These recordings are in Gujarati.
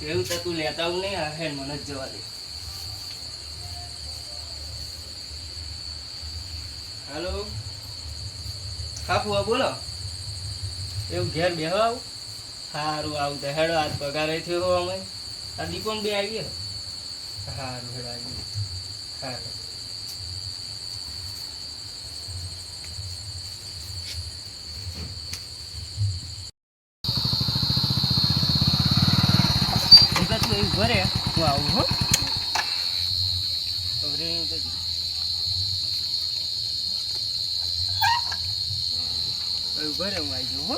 એવું તો તું લેતા આવું નહીં હે મને જ જવા દે. હાલો હા ફુવા બોલો. એવું ઘેર બેહો આવું સારું આવું તો હેડો આજ પગારે થયો અમે આ દીપોન બે આવીએ સારું હેડો આવીએ સારું. તું એવું ભરે હું આવું હો ભરે હું આવી જાઉં હો.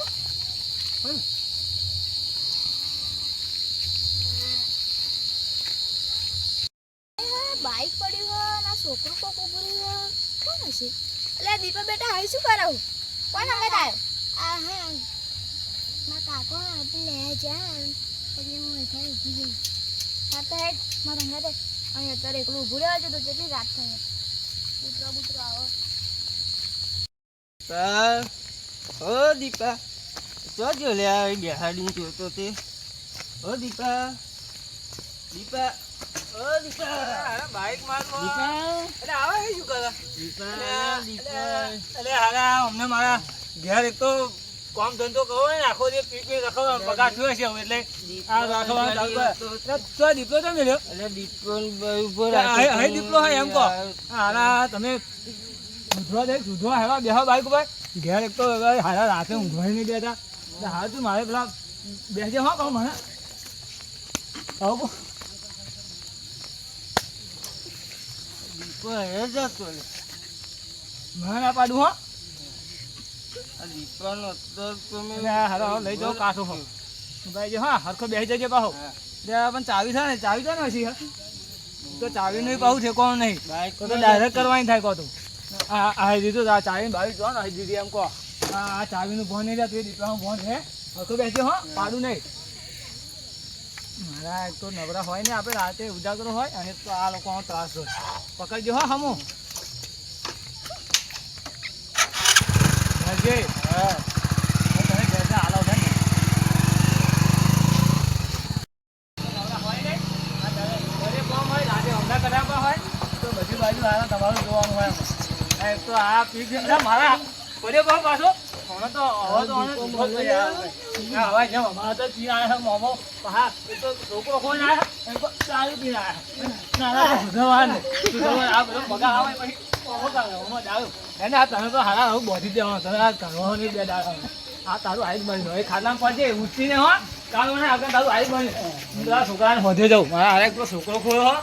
બાઈક પડ્યું હોય ના છોકરું કોક ઉભું રહ્યું કોણ હશે? એટલે દીપા બેટા હાઈ શું કરાવું? કોણ અંગત આવ્યો? આ હા મારા કાકો આપણે લે જા પછી હું અત્યારે ઊભી ગઈ. હા તો હેડ મારા અંગત અહીં અત્યારે એકલું ઊભું રહેવા છે તો કેટલી રાત થઈ કૂતરો આવો. ઓ દીપા જોજો લે બેહાડી જોતો તે. ઓ દીપા દીપા ઓ દીપા બાઈક મારવો દીપા એટલે આવે શું કરે દીપા દીપા એટલે હારા અમને મારા ઘેર એક તો કામ ધંધો કરો ને આખો જે પીપી રખો પગાર થયો છે હવે એટલે આ રાખવા તો દીપલો તો મેલ્યો એટલે દીપો ઉભો હે દીપલો હે એમ કહો હારા તમે સુધવા હેવા બેહો બાઈક ઉપર ઘેર એક તો હારા રાતે ઊંઘવાય નહીં બેઠા એટલે હા તું મારે પેલા બેસજે હો કહું મને આવું દીપો હે જતો લે મને ના પાડું હો આ દીપાનો તો તમે હારા લઈ જાઓ કાઠો હો ભાઈ જો હા હરખો બેસી જજે પાહો પણ ચાવી છે ને ચાવી તો નથી હે તો ચાવી નહીં પાહું છે કોણ નહીં બાઈક તો ડાયરેક્ટ કરવાની થાય કહો તું આ દીધું આ ચાવી બાવી જો ને દીધી એમ કહો આ ચાવીનું ફોન નહીં રહેતું એ દીપડાનું ફોન છે હરખો બેસજો હો પાડું નહીં મારા એક તો નવરા હોય ને આપણે રાતે ઉજાગરો હોય અને તો આ લોકોનો ત્રાસ હોય પકડજો હો હમું હા તમે ઘેરથી હાલો છે ને નવરા હોય ને ઘરે કામ હોય રાતે હમણાં કરાવવા હોય તો બધી બાજુ હારા તમારું જોવાનું હોય એક તો આ પીક મારા પડ્યો બહુ પાછો હમણાં તો હવે તો હવા જેમ અમારા તો પી આવ્યા મોમો હા એ તો છોકરો કોઈ આવ્યા ચાલુ પી આવ્યા સુધરવા આ બધો પગાર આવે પછી મોમો કાઢો દારૂ એને આ તને તો હારા હવે બોધી દેવાનો તને આ કરવાની બે દાડા આ તારું આઈ જ બની એ ખાતામાં પડશે ઉઠીને હો કાલ મને આગળ તારું આઈ બની હું તો આ છોકરાને હોધે જાઉં મારા હારે એક તો છોકરો ખોયો હો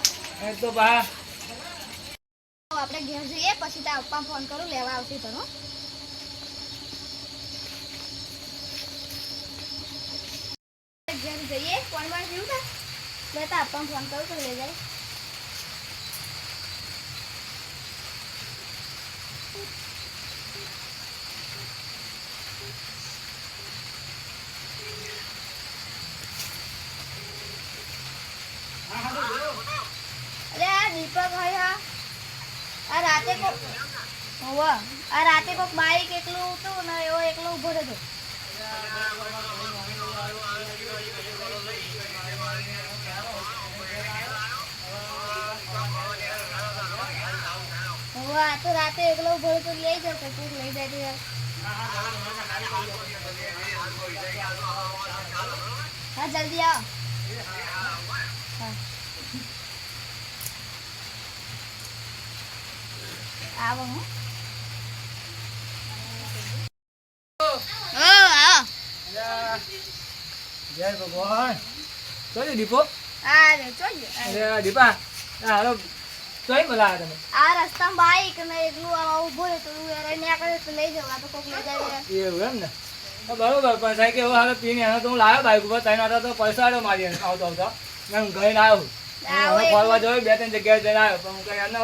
એક તો બા આપણે ઘેર જઈએ પછી તારા પપ્પા ફોન કરું લેવા આવશે તો ઘેર જઈએ ફોન માં જેવું ને લેતા પપ્પા ફોન કરું તો લઈ જાય. અરે આ દીપક હોય આ રાતે કોક હોવા આ રાતે કોક બાઈક એકલું હતું ને એવો એકલો ઉભો રહ્યો હોવા તો રાતે એકલો ઉભો રહ્યો તો લઈ જાવ કે તું લઈ જાય યાર. હા જલ્દી આવો. આવો હું જય ભગવાન ચોરી દીપો આ રે જોઈએ અરે દીપા હાલો ચોઈ બોલાવે તમે આ રસ્તામાં બાઈક ને એકલું આવા ઉભો રહે તો યાર એને આગળ તો લઈ જાવ આ તો કોક લઈ જાય એવું એમ ને બરોબર પણ સાહેબ એવો હાલો પીને એનો તો હું લાવ્યો બાઈક ઉપર તઈને હતા તો પૈસા આવ્યો મારી આવતો આવતો મેં હું ગઈને આવ્યો હું ફરવા જયો 2-3 જગ્યાએ જઈને આવ્યો પણ હું કઈ એને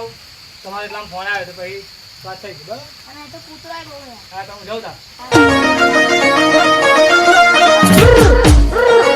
તમારે એટલા ફોન આવ્યો તો પછી વાત થઈ ગઈ બરાબર અને તો કૂતરા બહુ હા તો હું જાઉં તા હા